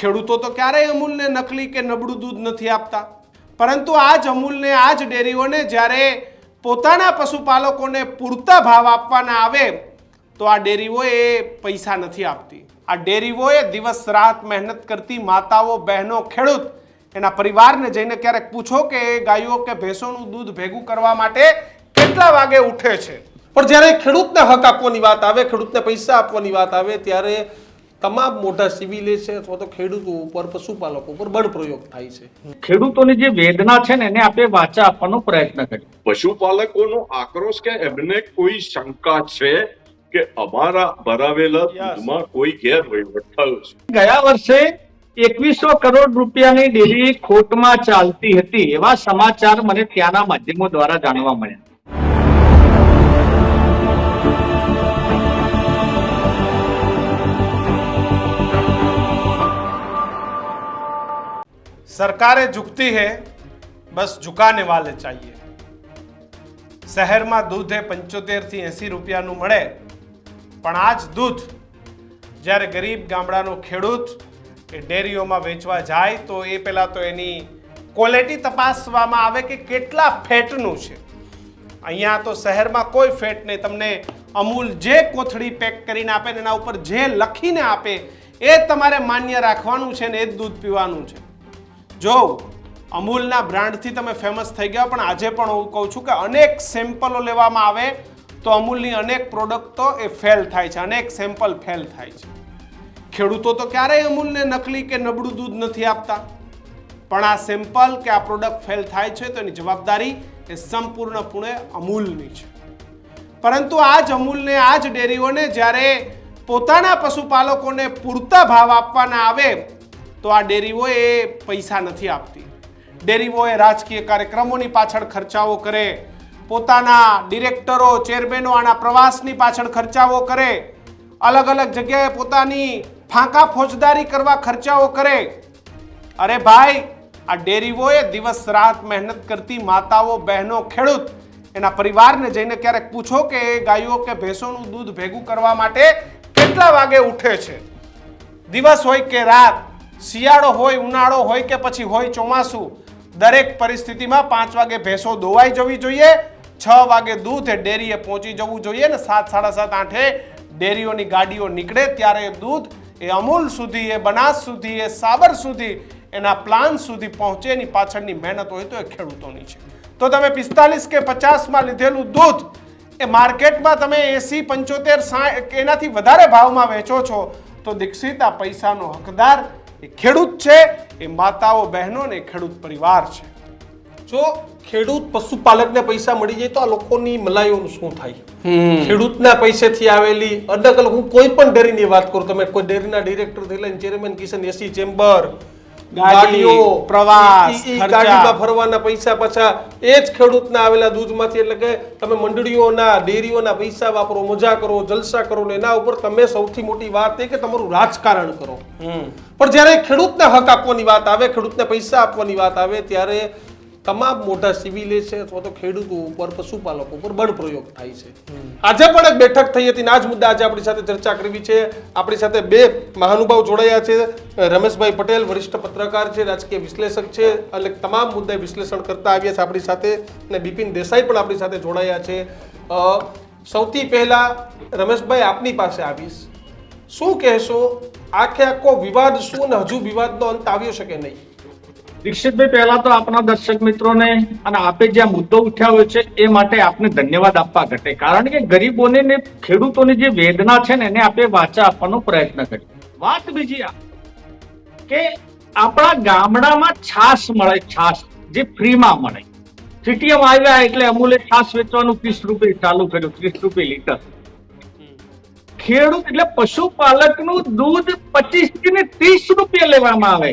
ખેડૂતો તો ક્યારેય અમૂલને નકલી કે નબળું દૂધ નથી આપતા, પરંતુ આ જ અમૂલને, આ જ ડેરીઓને જ્યારે પોતાના પશુપાલકોને પૂરતા ભાવ આપવાના આવે તો આ ડેરીઓ એ પૈસા નથી આપતી। આ ડેરીઓએ દિવસ રાત મહેનત કરતી માતાઓ, બહેનો, ખેડૂત એના પરિવારને જઈને ક્યારેક પૂછો કે એ ગાયો કે ભેંસોનું દૂધ ભેગું કરવા માટે કેટલા વાગે ઉઠે છે। પણ જ્યારે ખેડૂતને હક આપવાની વાત આવે, ખેડૂતને પૈસા આપવાની વાત આવે ત્યારે તમામ મોટા સિવિલે છે અથવા તો ખેડૂતો ઉપર, પશુપાલકો ઉપર બળ પ્રયોગ થાય છે। ખેડૂતોની જે વેદના છે ને એને આપણે વાચા આપવાનો પ્રયત્ન કર્યો। પશુપાલકોનો આક્રોશ કે એમને કોઈ શંકા છે કે અમારા ભરાવેલા દૂધમાં કોઈ ગેરવહીવટ થયો છે। ગયા વર્ષે 2100 કરોડ રૂપિયાની ડેરી ખોટમાં ચાલતી હતી એવા સમાચાર મને ત્યાંના માધ્યમો દ્વારા જાણવા મળ્યા। सरकारें झुकती है, बस झुकाने वाले चाहिए। શહેરમાં દૂધ એ 75 થી 80 રૂપિયાનું મળે, પણ આ જ દૂધ જ્યારે ગરીબ ગામડાનો ખેડૂત એ ડેરીઓમાં વેચવા જાય તો એ પહેલાં તો એની ક્વોલિટી તપાસવામાં આવે કે કેટલા ફેટનું છે। અહીંયા તો શહેરમાં કોઈ ફેટ નહીં, તમને અમૂલ જે કોથળી પેક કરીને આપે ને એના ઉપર જે લખીને આપે એ તમારે માન્ય રાખવાનું છે ને એ જ દૂધ પીવાનું છે। જો અમૂલના બ્રાન્ડથી તમે ફેમસ થઈ ગયા, પણ આજે પણ હું કહું છું કે અનેક સેમ્પલો લેવામાં આવે તો અમૂલની અનેક પ્રોડક્ટો એ ફેલ થાય છે, અનેક સેમ્પલ ફેલ થાય છે। ખેડૂતો તો ક્યારેય અમૂલને નકલી કે નબળું દૂધ નથી આપતા, પણ આ સેમ્પલ કે આ પ્રોડક્ટ ફેલ થાય છે તો એની જવાબદારી એ સંપૂર્ણપણે અમૂલની છે। પરંતુ આ જ અમૂલને, આ જ ડેરીઓને જ્યારે પોતાના પશુપાલકોને પૂરતા ભાવ આપવાના આવે તો આ ડેરીઓ એ પૈસા નથી આપતી। ડેરીઓએ રાજકીય કાર્યક્રમોની પાછળ ખર્ચાઓ કરે, પોતાના ડિરેક્ટરો, ચેરમેનો આના પ્રવાસની પાછળ ખર્ચાઓ કરે, અલગ અલગ જગ્યાએ પોતાની ફાંકા ફોજદારી કરવા ખર્ચાઓ કરે। અરે ભાઈ, આ ડેરીઓએ દિવસ રાત મહેનત કરતી માતાઓ, બહેનો, ખેડૂત એના પરિવારને જઈને ક્યારેક પૂછો કે એ ગાયો કે ભેંસોનું દૂધ ભેગું કરવા માટે કેટલા વાગે ઉઠે છે। દિવસ હોય કે રાત, શિયાળો હોય, ઉનાળો હોય કે પછી હોય ચોમાસું, દરેક પરિસ્થિતિમાં 5 વાગે ભેંસો દોવાઈ જવી જોઈએ, 6 વાગે દૂધ એ ડેરીએ પહોંચી જવું જોઈએ ને 7, 7:30, 8 ડેરીઓની ગાડીઓ નીકળે ત્યારે એ દૂધ એ અમૂલ સુધી, એ બનાસ સુધી, એ સાબર સુધી, એના પ્લાન સુધી પહોંચે એની પાછળની મહેનત હોય તો એ ખેડૂતોની છે। તો તમે 45 કે 50માં લીધેલું દૂધ એ માર્કેટમાં તમે 80, 75, 60 એનાથી વધારે ભાવમાં વેચો છો તો દીક્ષિત આ પૈસાનો હકદાર એ ખેડૂત છે, એ માતાઓ, બહેનો ને ખેડૂત પરિવાર છે। જો ખેડૂત પશુપાલકને પૈસા મળી જાય તો આ લોકોની મલાઈઓનું શું થાય? ખેડૂતના પૈસેથી આવેલી અલગ અલગ, હું કોઈ પણ ડેરીની વાત કરું, તમે કોઈ ડેરીના ડિરેક્ટરથી લઈને ચેરમેન, કિશન, એસી ચેમ્બર, ગાડીઓ, પ્રવાસ, ગાડીમાં ફરવાના પૈસા પાછા એ જ ખેડૂતના આવેલા દૂધમાંથી, એટલે કે તમે મંડળીઓના, ડેરીઓના પૈસા વાપરો, મજા કરો, જલસા કરો ને એના ઉપર તમે સૌથી મોટી વાત એ કે તમારું રાજકારણ કરો। પણ જ્યારે ખેડૂતને હક આપવાની વાત આવે, ખેડૂતને પૈસા આપવાની વાત આવે ત્યારે તમામ મોટા સિવિલે છે અથવા તો ખેડૂતો ઉપર, પશુપાલકો ઉપર બળ પ્રયોગ થાય છે। આજે પણ એક બેઠક થઈ હતી, આ જ મુદ્દા આજે આપણી સાથે ચર્ચા કરવી છે। આપણી સાથે બે મહાનુભાવ જોડાયા છે, રમેશભાઈ પટેલ વરિષ્ઠ પત્રકાર છે, રાજકીય વિશ્લેષક છે, એટલે તમામ મુદ્દે વિશ્લેષણ કરતા આવ્યા છે આપણી સાથે, અને બિપિન દેસાઈ પણ આપણી સાથે જોડાયા છે। સૌથી પહેલા રમેશભાઈ આપની પાસે આવીશ, શું કહેશો? આખો વિવાદ શું ને હજુ વિવાદનો અંત આવ્યો છે કે નહીં? દીક્ષિતભાઈ, પહેલા તો આપણા દર્શક મિત્રોને અને આપે જે મુદ્દો ઉઠાવ્યો છે એ માટે આપને ધન્યવાદ આપવા ઘટે, કારણ કે ગરીબોની ને ખેડૂતોની જે વેદના છે ને એને આપણે વાચા આપવાનો પ્રયત્ન કર્યો। વાત બીજી આ કે આપણા ગામડામાં છાશ મળે, છાશ જે ફ્રીમાં મળે। સિટીમાં આવ્યા એટલે અમૂલે છાશ વેચવાનું 30 રૂપિયા ચાલુ કર્યું, 30 રૂપિયા લીટર। ખેડૂત એટલે પશુપાલકનું દૂધ 25 થી 30 રૂપિયા લેવામાં આવે,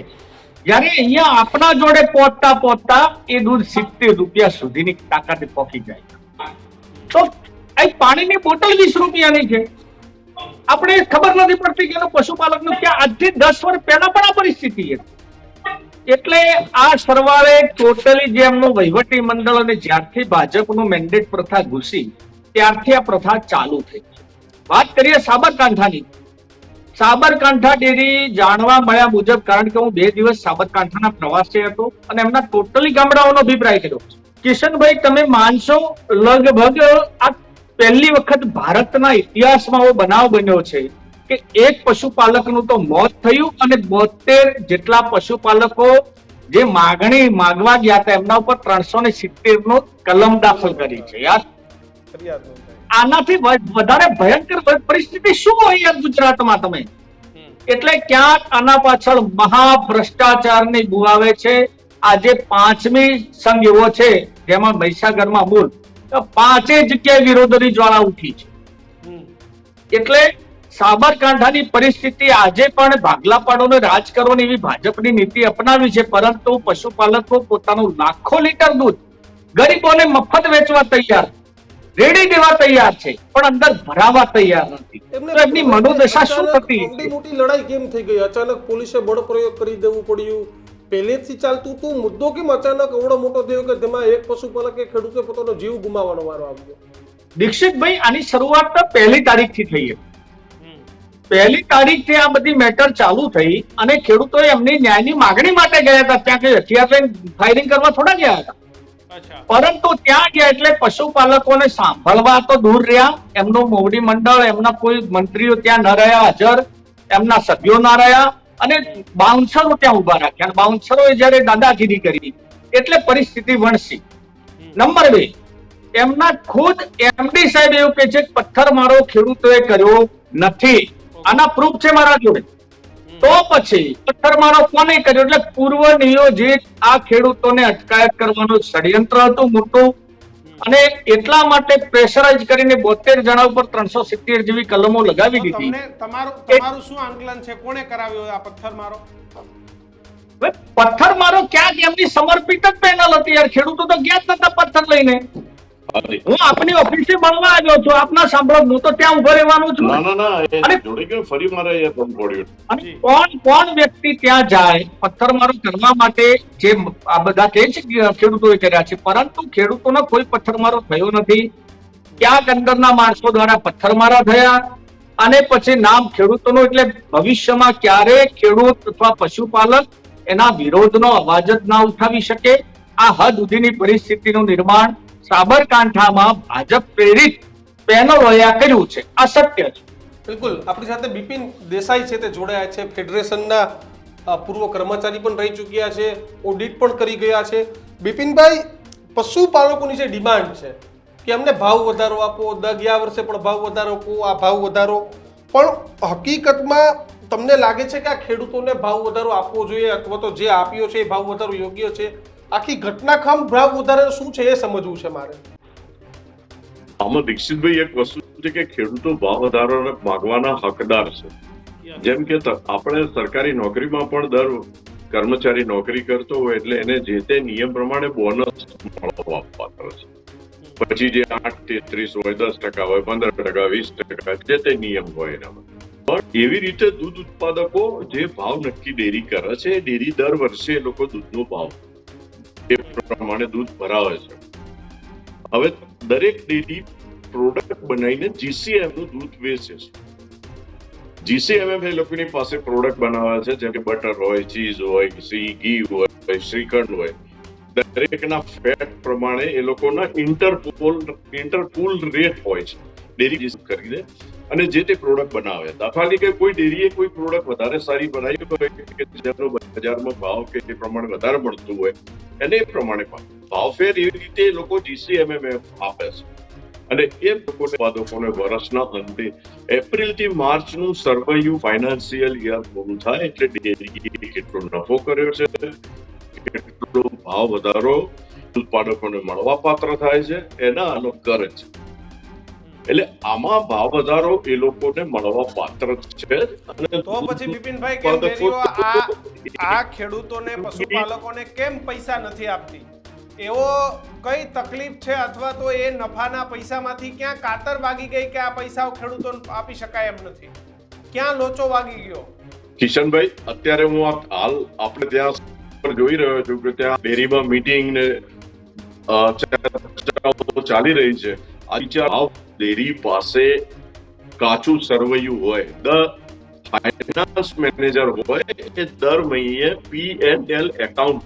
જ્યારે અહીંયા આપણા જોડે પહોંચતા એ દૂધ 70 રૂપિયા સુધીની તાકાતે પહોંચી જાય। તો આ પાણીની બોટલ 20 રૂપિયાની છે, આપણે ખબર નથી પડતી કે પશુપાલકનું ક્યાં આજથી 10 વર્ષ પહેલા પણ આ પરિસ્થિતિ હતી। એટલે આ સરવાળે ટોટલી જે એમનું વહીવટી મંડળ અને જ્યારથી ભાજપનું મેન્ડેટ પ્રથા ઘૂસી ત્યારથી આ પ્રથા ચાલુ થઈ। વાત કરીએ સાબરકાંઠાની સાબરકાંઠા ડેરી જાણવા મળ્યા મુજબ, કારણ કે હું 2 દિવસ સાબરકાંઠાના પ્રવાસે હતો અને એમના ટોટલી ગામડાઓનો અભિપ્રાય કર્યો. કિશનભાઈ, તમે માનશો, લગભગ આ પહેલી વખત ભારતના ઇતિહાસમાં એવો બનાવ બન્યો છે કે એક પશુપાલકનું તો મોત થયું અને 72 જેટલા પશુપાલકો જે માગણી માગવા ગયા હતા એમના ઉપર 370 નો કલમ દાખલ કરી છે. યાર, ફરિયાદ નોંધાઈ. આનાથી વધારે ભયંકર પરિસ્થિતિ શું હોય યાર ગુજરાતમાં? તમે એટલે ક્યાંક આના પાછળ મહાભ્રષ્ટાચારની બુ આવે છે. આજે 5મી સંઘ એવો છે જેમાં મહીસાગરમાં મૂળ 5 જગ્યાએ વિરોધની જ્વાળા ઉઠી છે. એટલે સાબરકાંઠાની પરિસ્થિતિ આજે પણ ભાગલા પાડોને રાજ કરવાની એવી ભાજપની નીતિ અપનાવી છે, પરંતુ પશુપાલકો પોતાનું લાખો લીટર દૂધ ગરીબોને મફત વેચવા તૈયાર, રેડી દેવા તૈયાર છે, પણ અંદર ભરાવા તૈયાર નથી. તો એમની મનોદશા શું થતી? મોટી મોટી લડાઈ કેમ થઈ ગઈ? અચાનક પોલીસે બળ પ્રયોગ કરી દેવું પડ્યું? પહેલેથી ચાલતું તું મુદ્દો કેમ અચાનક એવડો મોટો થયો કે જેમાં એક પશુપાલકે ખેડૂતે પોતાનો જીવ ગુમાવવાનો વારો આવ્યો? દીક્ષિતભાઈ, આની શરૂઆત તો 1લી તારીખથી થઈ હતી. 1લી તારીખથી આ બધી મેટર ચાલુ થઈ અને ખેડૂતોએ એમની ન્યાયની માગણી માટે ગયા હતા. ત્યાં કઈ હથિયાર લઈને ફાયરિંગ કરવા થોડા ગયા હતા. પરંતુ ત્યાં ગયા એટલે પશુપાલકોને સાંભળવા તો દૂર રહ્યા. એમનું મોવડી મંડળ, એમના કોઈ મંત્રીઓ ત્યાં ન રહ્યા હાજર, એમના સભ્યો ના રહ્યા અને બાઉન્સરો ત્યાં ઉભા રાખ્યા. અને બાઉન્સરોએ જયારે દાદાગીરી કરી એટલે પરિસ્થિતિ વણસી. નંબર 2, એમના ખુદ એમડી સાહેબ એવું કહે છે કે પથ્થરમારો ખેડૂતોએ કર્યો નથી. આના પ્રૂફ છે મારા જોડે. તો પછી પથ્થરમારો કોને કર્યો? એટલે પૂર્વ નિયોજિત આ ખેડૂતોને અટકાયત કરવાનું ષડયંત્ર હતું મોટું, અને એટલા માટે પ્રેશરાઇઝ કરીને 72 જણા ઉપર 370 જેવી કલમો લગાવી દીધી. તમારું શું આંકલન છે? કોણે કરાવ્યો આ પથ્થરમારો? પથ્થરમારો ક્યાંક એમની સમર્પિત જ પેનલ હતી યાર. ખેડૂતો તો ગયા જ નતા પથ્થર લઈને. હું આપની ઓફિસે મળવા આવ્યો છું, આપના સાંભળો, હું તો ત્યાં ઉભો રહેવાનો છું. ના જોડે કે ફરી મારે અહીંયા દમ પડ્યો. અને કોણ વ્યક્તિ ત્યાં જાય પથ્થરમારો કરવા માટે? જે આ બધા કે છે ખેડૂતોએ કર્યા છે, પરંતુ ખેડૂતોનો કોઈ પથ્થરમારો થયો નથી. ક્યાંક અંદરના માણસો દ્વારા પથ્થરમારા થયા અને પછી નામ ખેડૂતોનો, એટલે ભવિષ્યમાં ક્યારે ખેડૂત અથવા પશુપાલક એના વિરોધનો અવાજ જ ના ઉઠાવી શકે. આ હદ સુધીની પરિસ્થિતિનું નિર્માણ સાબરકાંઠામાં ભાજપ પ્રેરિત પેનલોએ આ કર્યું છે. આ સત્ય છે. બિલકુલ. આપણી સાથે બિપિન દેસાઈ છે તે જોડાયા છે. ફેડરેશનના પૂર્વ કર્મચારી પણ રહી ચૂક્યા છે, ઓડિટ પણ કરી ગયા છે. બિપિનભાઈ, પશુપાલકોની જે ડિમાન્ડ છે કે અમને ભાવ વધારો આપો, ગયા વર્ષે પણ ભાવ વધારો આપો, આ ભાવ વધારો, પણ હકીકતમાં તમને લાગે છે કે આ ખેડૂતોને ભાવ વધારો આપવો જોઈએ અથવા તો જે આપ્યો છે એ ભાવ વધારો યોગ્ય છે? આખી ઘટનાક્રમ ભાવ વધારો શું છે એ સમજવું છે મારે. આમાં દીક્ષિતભાઈ એક વસ્તુ છે કે ખેડૂતો ભાવ વધારો માંગવાના હકદાર છે. જેમ કે આપણે સરકારી નોકરીમાં પણ દર કર્મચારી નોકરી કરતો હોય એટલે એને જે તે નિયમ પ્રમાણે બોનસ મળવા પાત્ર છે. પછી જે 8-30 હોય, 10% હોય, 15%, 20%, જે તે નિયમ હોય એનામાં. પણ એવી રીતે દૂધ ઉત્પાદકો જે ભાવ નક્કી ડેરી કરે છે, ડેરી દર વર્ષે એ લોકો દૂધનો ભાવ એ પ્રમાણે દૂધ ભરાવે છે. હવે દરેક ડેરી પ્રોડક્ટ બનાવીને GCM નું દૂધ વેચે છે. GCMF એ લોકોની પાસે પ્રોડક્ટ બનાવે છે, જેમ કે બટર હોય, ચીઝ હોય, ઘી હોય, શ્રીખંડ હોય. દરેકના ફેટ પ્રમાણે એ લોકોના ઇન્ટરપૂલ રેટ હોય છે. ડેરી ખરીદે અને જે તે પ્રોડક્ટ બનાવે. દાખલા કે કોઈ ડેરીએ કોઈ પ્રોડક્ટ વધારે સારી બનાવી હોય કે જેનો બજારમાં ભાવ કે એ પ્રમાણે વધારે મળતું હોય, એને એ પ્રમાણે ભાવ ફેર એવી રીતે એ લોકો GCMF આપે છે. અને એ ઉત્પાદકોને વર્ષના અંતે એપ્રિલથી માર્ચનું સર્વાયુ ફાઇનાન્શિયલ યર પૂરું થાય એટલે ડેરીએ કેટલો નફો કર્યો છે, કેટલો ભાવ વધારો ઉત્પાદકોને મળવા પાત્ર થાય છે, એના અલગ કરે છે. એટલે આમાં ભાવ વધારો એ લોકોને મળવા પાત્ર છે. તો પછી બિપિનભાઈ, કેમ ડેરીઓ આ ખેડૂતોને, પશુપાલકોને કેમ પૈસા નથી આપતી? એવો કઈ તકલીફ છે અથવા તો એ નફાના પૈસામાંથી ક્યાં કાતર વાગી ગઈ કે આ પૈસાઓ ખેડૂતોને આપી શકાય એમ નથી? ક્યાં લોચો વાગી ગયો? કિશનભાઈ, અત્યારે હું હાલ આપણે ત્યાં જોઈ રહ્યો છું કે ત્યાં ડેરીમાં મીટિંગ ને ચાલી રહી છે. ડેરી પાસે કાચું સરવૈયું હોય, ફાઇનાન્સ મેનેજર હોય એ દર મહિને P&L એકાઉન્ટ,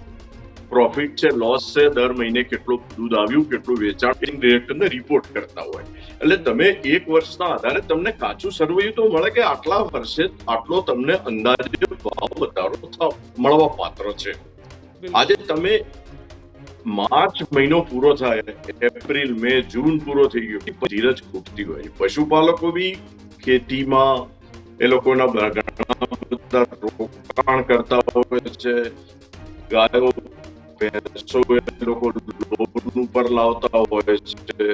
પ્રોફિટ છે, લોસ છે, દર મહિને કેટલું દૂધ આવ્યું, કેટલું વેચાણ, ડિરેક્ટરને રિપોર્ટ કરતા હોય. એટલે તમે એક વર્ષના આધારે તમને કાચું સર્વે તો મળે કે આટલા વર્ષે આટલો તમને અંદાજે ભાવ વધારો મળવા પાત્ર છે. આજે તમે માર્ચ મહિનો પૂરો થાય, એપ્રિલ, મે, જૂન પૂરો થઈ ગયો, ધીરજ ખૂટતી હોય. પશુપાલકો બી ખેતીમાં એ લોકોના ઘણા બધા રોકાણ કરતા હોય છે. ગાયો ભેંસો એ લોકો લોન ઉપર લાવતા હોય છે,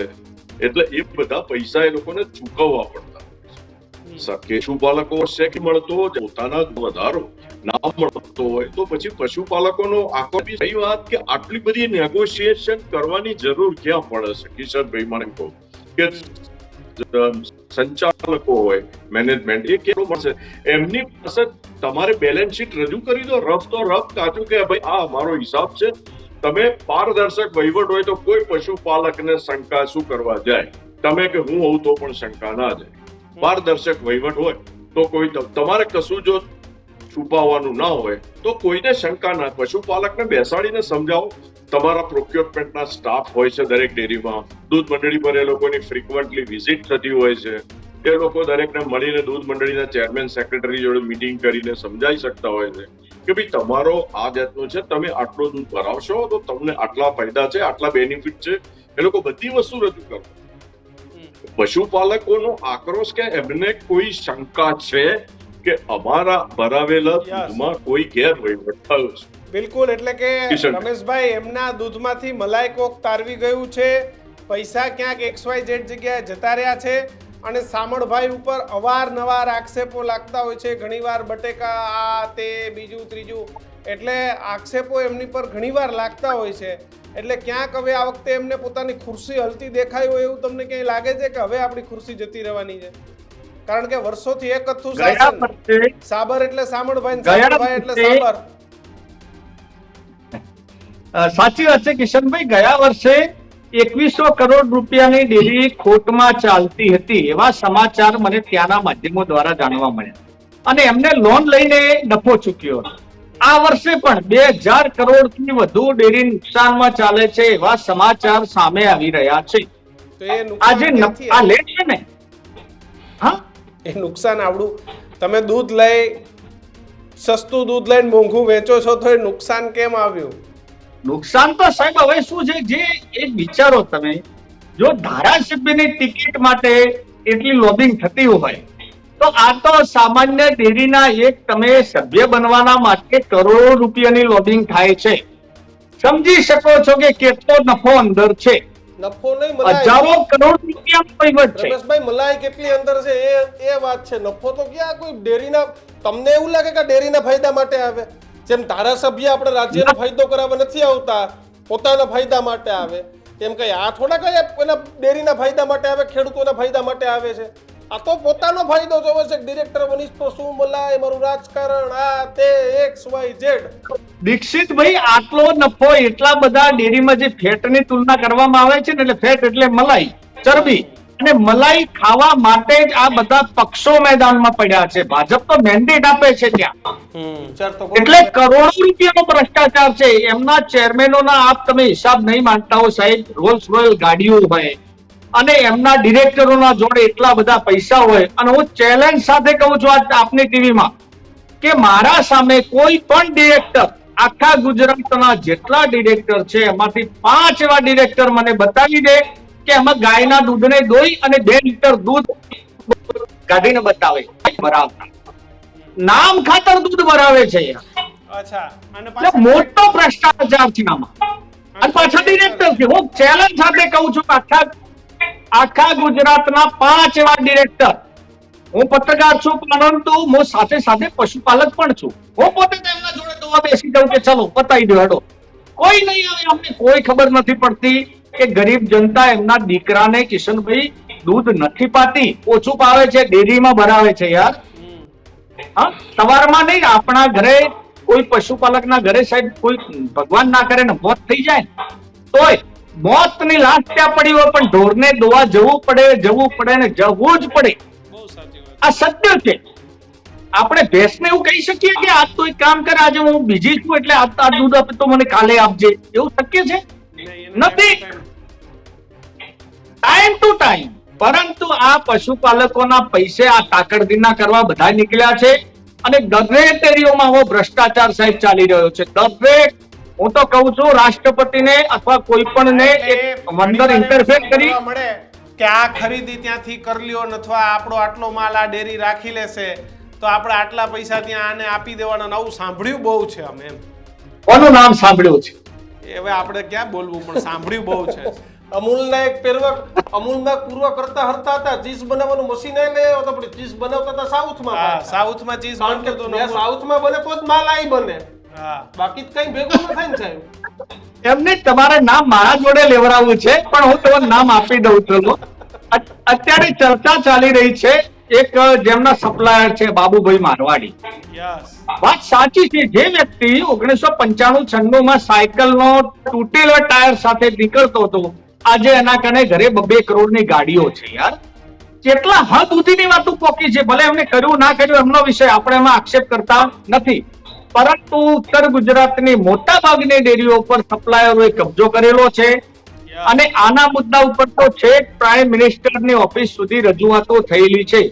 એટલે એ બધા પૈસા એ લોકોને ચૂકવવા પડતા હોય છે. પશુપાલકો શેક મળતો પોતાના વધારો ના મળતો હોય તો પછી પશુપાલકોનો આખો બી સહી વાત કે આટલી બધી નેગોશિએશન કરવાની જરૂર ક્યાં પડે છે? કિશોરભાઈ મને કહો કે સંચાલકો હોય, મેનેજમેન્ટ, એ કેટલું મળશે? એમની પાસે તમારે બેલેન્સ શીટ રજૂ કરી દો, રફ તો રફ, કાચું કે ભાઈ આ અમારો હિસાબ છે. તમે પારદર્શક વહીવટ હોય તો કોઈ પશુપાલકને શંકા શું કરવા જાય? તમે કે હું હોઉં તો પણ શંકા ના જાય. પારદર્શક વહીવટ હોય તો કોઈ તમારે કશું જો છુપાવવાનું ના હોય તો કોઈને શંકા ના. પશુપાલકને બેસાડીને સમજાવો. તમારા પ્રોક્યોરમેન્ટના સ્ટાફ હોય છે દરેક ડેરીમાં, દૂધ મંડળી પર એ લોકોની ફ્રીક્વન્ટલી વિઝિટ થતી હોય છે. એ લોકો દરેકને મળીને દૂધ મંડળીના ચેરમેન, સેક્રેટરી જોડે મીટિંગ કરીને સમજાવી શકતા હોય છે કે ભાઈ તમારો આ જાતનું છે, તમે આટલું દૂધ ભરાવશો તો તમને આટલા ફાયદા છે, આટલા બેનિફિટ છે. એ લોકો બધી વસ્તુ રજૂ કરે. પશુપાલકોનો આક્રોશ કે એમને કોઈ શંકા છે કે અમારા ભરાવેલા દૂધમાં કોઈ ગેરવહીવટ થયો છે? બિલકુલ. એટલે કે રમેશભાઈ, એમના દૂધમાંથી મલાઈ કોક તારવી ગયું છે, પૈસા ક્યાંક XYZ જગ્યાએ જતા રહ્યા છે, અને સામળભાઈ ઉપર અવારનવાર આક્ષેપો લાગતા હોય છે. ઘણીવાર બટેકા, આ તે બીજું ત્રીજું, એટલે આક્ષેપો એમની પર ઘણીવાર લાગતા હોય છે. એટલે ક્યાંક હવે આ વખતે એમને પોતાની ખુરશી હલતી દેખાય હોય એવું તમને ક્યાંય લાગે છે કે હવે આપણી ખુરશી જતી રહેવાની છે? કારણ કે વર્ષોથી એક હતું શાસન, સાબર એટલે સામળભાઈ, સામળભાઈ એટલે સાબર. સાચી વાત છે કિશનભાઈ. ગયા વર્ષે 2100 કરોડ રૂપિયાની ડેરી ખોટમાં ચાલતી હતી એવા સમાચાર મને ત્યાંના માધ્યમો દ્વારા જાણવા મળ્યા, અને એમને લોન લઈને નફો ચૂક્યો. આ વર્ષે પણ 2000 કરોડથી વધુ ડેરી નુકસાનમાં ચાલે છે એવા સમાચાર સામે આવી રહ્યા છે. તો એ આજે આ લે છે ને, હા, એ નુકસાન આવડું તમે દૂધ લઈ સસ્તું દૂધ લઈને મોંઘું વેચો છો તો એ નુકસાન કેમ આવ્યું? નુકસાન તો સાહેબ હવે શું છે, જે એક વિચારો તમે, જો ધારાસભ્યની ટિકિટ માટે એટલી લોબિંગ થતી હોય તો આ તો સામાન્ય ડેરીના એક તમે સભ્ય બનવાના માટે કરોડો રૂપિયાની લોબિંગ થાય છે. સમજી શકો છો કે કેટલો નફો અંદર છે. નફો નહીં, મલાઈ હજારો કરોડ રૂપિયાનો વહીવટ છે. રમેશભાઈ, મલાઈ કેટલી અંદર છે એ વાત છે. નફો તો ક્યાં કોઈ ડેરીના, તમને એવું લાગે કે ડેરીના ફાયદા માટે આવે? જેમ ધારાસભ્ય આપણે રાજ્યનો ફાયદો કરાવવા નથી આવતા, પોતાના ફાયદા માટે આવે, એમ કઈ આ થોડા કઈ એના ડેરીના ફાયદા માટે આવે, ખેડૂતોના ફાયદા માટે આવે છે? આ તો પોતાનો ફાયદો જોવે છે. ડિરેક્ટર બનીશ તો શું મલાઈ, મારું રાજકારણ, આ તે XYZ. દીક્ષિતભાઈ, આટલો નફો એટલા બધા ડેરીમાં જે ફેટની તુલના કરવામાં આવે છે ને, એટલે ફેટ એટલે મલાઈ, ચરબી, અને મલાઈ ખાવા માટે જ આ બધા પક્ષો મેદાનમાં પડ્યા છે. ભાજપ તો મેન્ડેટ આપે છે ત્યાં, એટલે કરોડો રૂપિયાનો ભ્રષ્ટાચાર છે. એમના ચેરમેનોના આપ તમે હિસાબ નહીં માનતા હો સાહેબ. રોલ્સ રોયલ ગાડીઓ હોય અને એમના ડિરેક્ટરોના જોડે એટલા બધા પૈસા હોય. અને હું ચેલેન્જ સાથે કહું છું આપની ટીવીમાં કે મારા સામે કોઈ પણ ડિરેક્ટર, આખા ગુજરાતના જેટલા ડિરેક્ટર છે એમાંથી 5 એવા ડિરેક્ટર મને બતાવી દે કે એમાં ગાયના દૂધને દોઈ અને 2 લીટર દૂધ કાઢીને બતાવે. બરાબર નામ ખાતર દૂધ ભરાવે છે. અચ્છા, અને મોટો ભ્રષ્ટાચાર છે આમાં. અને પાછા ડિરેક્ટર છે. હું ચેલેન્જ સાથે કહું છું આખા ગુજરાતના 5 એવા ડિરેક્ટર. હું પત્રકાર છું પરંતુ હું સાથે સાથે પશુપાલક પણ છું. હું પોતે તેમના જોડે દોવા બેસી જાઉં કે ચલો પતાવી દો, હેડો. કોઈ નહીં આવે. અમને કોઈ ખબર નથી પડતી કે ગરીબ જનતા એમના દીકરાને કિશનભાઈ દૂધ નથી પાતી, ઓછું પાવે છે, ડેરીમાં ભરાવે છે યાર. હા, સવારમાં નહીં, આપણા ઘરે કોઈ પશુપાલકના ઘરે સાહેબ કોઈ ભગવાન ના કરે ને મોત થઈ જાય તોય મોતની લાશ ત્યાં પડી હોય પણ ઢોરને દોવા જવું પડે ને જવું જ પડે. આ સત્ય છે. આપણે ભેંસને એવું કહી શકીએ કે આજ તો એક કામ કર, આજે હું બીજી છું એટલે આ દૂધ આપે તો મને કાલે આપજે, એવું શક્ય છે? નથી. Time to time. પરંતુ આ પશુપાલકોના પૈસે આ તાકડદીના કરવા બધા નીકળ્યા છે અને દરેક ડેરીઓમાં આવો ભ્રષ્ટાચાર સાહેબ ચાલી રહ્યો છે. દરેક, હું તો કહું છું રાષ્ટ્રપતિને અથવા કોઈ પણને એક અંદર ઇન્ટરફેર કરી મળે કે આ ખરીદી ત્યાંથી કરી લ્યો અથવા આપણો આટલો માલ આ ડેરી રાખી લેશે તો આપણે આટલા પૈસા ત્યાં આને આપી દેવાના. નવું સાંભળ્યું બહુ છે અમે એમ. કોનું નામ સાંભળ્યું છે? એ હવે આપણે ક્યાં બોલવું, પણ સાંભળ્યું બહુ છે. અમૂલના એક અમૂલમાં પૂર્વ કરતા હરતા હતા, ચીઝ બનાવવાનું મશીન લઈ આવ્યો તો આપણે ચીઝ બનાવતા હતા સાઉથમાં. હા, સાઉથમાં ચીઝ કારણ કે બનતો ત્યાં સાઉથમાં બને તો જ માલ અહીં બને, હા, બાકી તો કઈ ભેગું ન થાય ને સાહેબ. એમને તમારે નામ મારા જોડે લેવડાવવું છે પણ હું તમને નામ આપી દઉં છું. અત્યારે ચર્ચા ચાલી રહી છે એક જેમના સપ્લાયર છે બાબુભાઈ મારવાડી. યસ. વાત સાચી છે. જે વ્યક્તિ 1995-96 માં સાયકલનો તૂટેલો ટાયર સાથે નીકળતો હતો, આજે એના કને ઘરે 2 કરોડની ગાડીઓ છે યાર. કેટલા હદ સુધીની વાતો પોકી છે. ભલે એમને કર્યું ના કર્યું એમનો વિષય, આપણે એમાં આક્ષેપ કરતા નથી, પરંતુ ઉત્તર ગુજરાતની મોટા ભાગની ડેરીઓ પર સપ્લાયરોએ કબજો કરેલો છે અને આના મુદ્દા ઉપર તો છેક પ્રાઇમ મિનિસ્ટરની ઓફિસ સુધી રજૂઆતો થયેલી છે.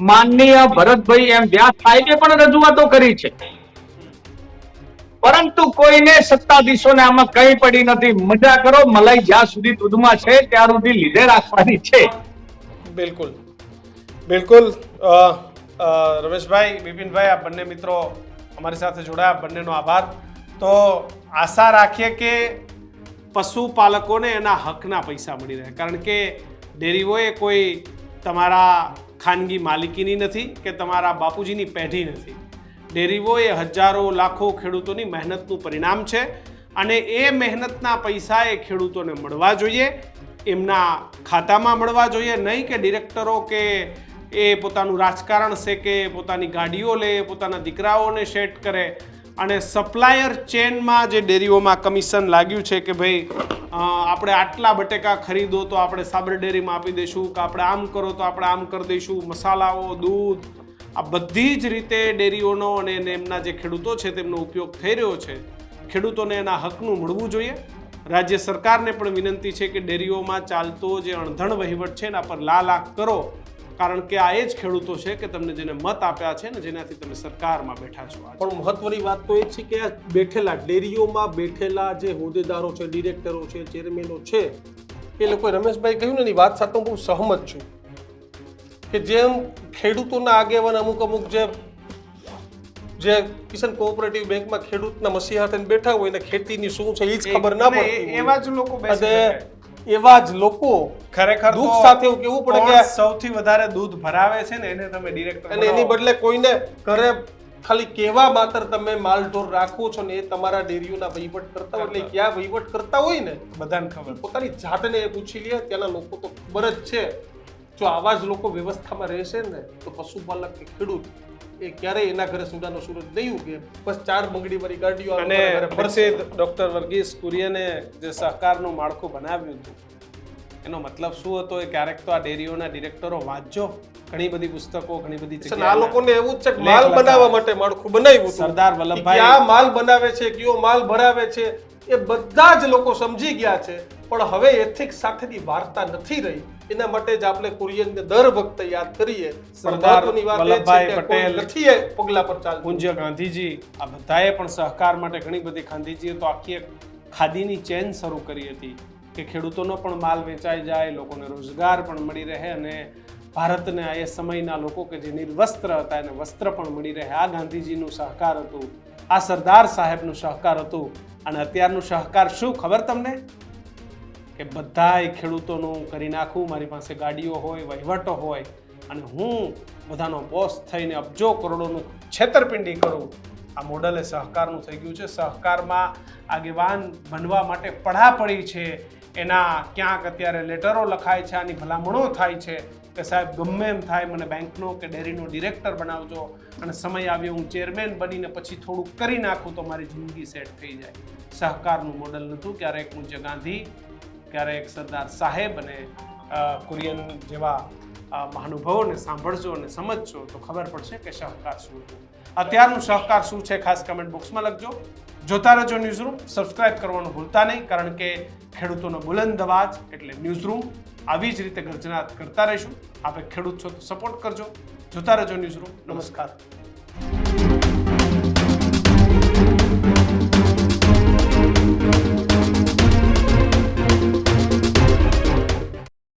માનનીય ભરતભાઈ એમ વ્યાસ સાહેબે પણ રજૂઆતો કરી છે, પરંતુ કોઈને સત્તાધીશોને આમાં કઈ પડી નથી. મજા કરો, મલાઈ જ્યાં સુધી દૂધમાં છે ત્યાં સુધી લીધે રાખવાની છે. બિલકુલ બિલકુલ. રમેશભાઈ, બિપિનભાઈ, આ બંને મિત્રો અમારી સાથે જોડાયા, બંનેનો આભાર. તો આશા રાખીએ કે પશુપાલકોને એના હકના પૈસા મળી રહે, કારણ કે ડેરીઓએ કોઈ તમારા ખાનગી માલિકીની નથી કે તમારા બાપુજીની પેઢી નથી. ડેરીઓ એ હજારો લાખો ખેડૂતોની મહેનતનું પરિણામ છે અને એ મહેનતના પૈસા એ ખેડૂતોને મળવા જોઈએ, એમના ખાતામાં મળવા જોઈએ, નહીં કે ડિરેક્ટરો કે એ પોતાનું રાજકારણ શેકે, પોતાની ગાડીઓ લે, પોતાના દીકરાઓને સેટ કરે અને સપ્લાયર ચેનમાં જે ડેરીઓમાં કમિશન લાગ્યું છે કે ભાઈ આપણે આટલા બટેકા ખરીદો તો આપણે સાબર ડેરીમાં આપી દઈશું, કે આપણે આમ કરો તો આપણે આમ કરી દઈશું, મસાલાઓ, દૂધ, આ બધી જ રીતે ડેરીઓનો અને એમના જે ખેડૂતો છે તેમનો ઉપયોગ થઈ રહ્યો છે. ખેડૂતોને એના હકનું મળવું જોઈએ. રાજ્ય સરકારને પણ વિનંતી છે કે ડેરીઓમાં ચાલતો જે અણધણ વહીવટ છે એના પર લાખ કરો, કારણ કે આ એ જ ખેડૂતો છે કે તમને જેને મત આપ્યા છે ને જેનાથી તમે સરકારમાં બેઠા છો. પણ મહત્વની વાત તો એ છે કે આ બેઠેલા ડેરીઓમાં બેઠેલા જે હોદ્દેદારો છે, ડિરેક્ટરો છે, ચેરમેનો છે, એ લોકોએ રમેશભાઈ કહ્યું ને એની વાત સાથે હું બહુ સહમત છું કે જેમ ખેડૂતોના આગેવાન અમુક જે કિસાન કોઓપરેટિવ બેંકમાં ખેડૂતના મસીહા થઈને બેઠા હોય ને ખેતીની શું છે એ જ ખબર ના પડતી, એવા જ લોકો બેસે. એવા જ લોકો ખરેખર દુઃખ સાથે એવું કેવું પડે કે સૌથી વધારે દૂધ ભરાવે છે ને એને તમે ડિરેક્ટર, અને એની બદલે કોઈને ઘરે ખાલી કેવા માત્ર તમે માલઢોર રાખો છો ને એ તમારા ડેરીઓના વહીવટ કરતા હોય, એટલે ક્યાં વહીવટ કરતા હોય ને બધાને ખબર. પોતાની જાતને એ પૂછી લે, ત્યાંના લોકો તો ખબર જ છે. જો આવા જ લોકો વ્યવસ્થામાં રહેશે ને તો પશુપાલક કે ખેડૂત એ ક્યારેય એના ઘરે સુદાનો સૂરજ નહીં ઉગે. બસ 4 બંગડી વાળી ગાડીઓ અને પ્રસિદ્ધ ડોક્ટર વર્ગીસ કુરિયને જે સહકારનું માળખું બનાવ્યું હતું એનો મતલબ શું હતો એ ક્યારેક તો આ ડેરીઓના ડિરેક્ટરો વાંચજો. ઘણી બધી પુસ્તકો, ઘણી બધી જગ્યાએ આ લોકોને એવું જ છે કે માલ બનાવવા માટે માળખું બનાવ્યું. સરદાર વલ્લભભાઈ ક્યાં માલ બનાવે છે, કયો માલ ભરાવે છે એ બધા જ લોકો સમજી ગયા છે, પણ હવે એથિક્સ સાથેની વાર્તા નથી રહી. એના માટે જ આપણે કુરિયનને દર વખતે યાદ કરીએ. સરદાર મહત્વની વાત એ વલ્લભભાઈ છે કે પટેલ, કોઈ નથી એ પગલા પર ચાલતું. પૂજ્ય ગાંધીજી, આ બધાએ પણ સહકાર માટે ઘણી બધી, ગાંધીજીએ તો આખી એક ખાદીની ચેન શરૂ કરી હતી કે ખેડૂતોનો પણ માલ વેચાઈ જાય, લોકોને રોજગાર પણ મળી રહે અને ભારતને એ સમયના લોકો કે જે નિર્વસ્ત્ર હતા એને વસ્ત્ર પણ મળી રહે. આ ગાંધીજીનું સહકાર હતું, આ સરદાર સાહેબનું સહકાર હતું. અને અત્યારનું સહકાર શું ખબર તમને? કે બધાય ખેડૂતોનું કરી નાખું, મારી પાસે ગાડીઓ હોય, વહીવટો હોય અને હું બધાનો બોસ થઈને અબજો કરોડોનું છેતરપિંડી કરું. આ મોડલ એ સહકારનું થઈ ગયું છે. સહકારમાં આગેવાન બનવા માટે પડાપડી છે. એના ક્યાંક અત્યારે લેટરો લખાય છે, આની ભલામણો થાય છે કે સાહેબ ગમે એમ થાય મને બેંકનો કે ડેરીનો ડિરેક્ટર બનાવજો અને સમય આવ્યો હું ચેરમેન બનીને પછી થોડુંક કરી નાખું તો મારી જિંદગી સેટ થઈ જાય. સહકારનું મોડલ નહોતું. ક્યારેક પૂજ્ય ગાંધી, ક્યારેક સરદાર સાહેબ અને કુરિયન જેવા મહાનુભાવોને સાંભળજો અને સમજજો તો ખબર પડશે કે સહકાર શું છે. અત્યારનું સહકાર શું છે ખાસ કમેન્ટ બોક્સમાં લખજો. જોતા રહેજો ન્યૂઝરૂમ. સબસ્ક્રાઇબ કરવાનું ભૂલતા નહીં, કારણ કે ખેડૂતોનો બુલંદ અવાજ એટલે ન્યૂઝરૂમ. આવી જ રીતે ગર્જના કરતા રહીશું. આપણે ખેડૂત છો તો સપોર્ટ કરજો. જોતા રહેજો ન્યૂઝરૂમ. નમસ્કાર.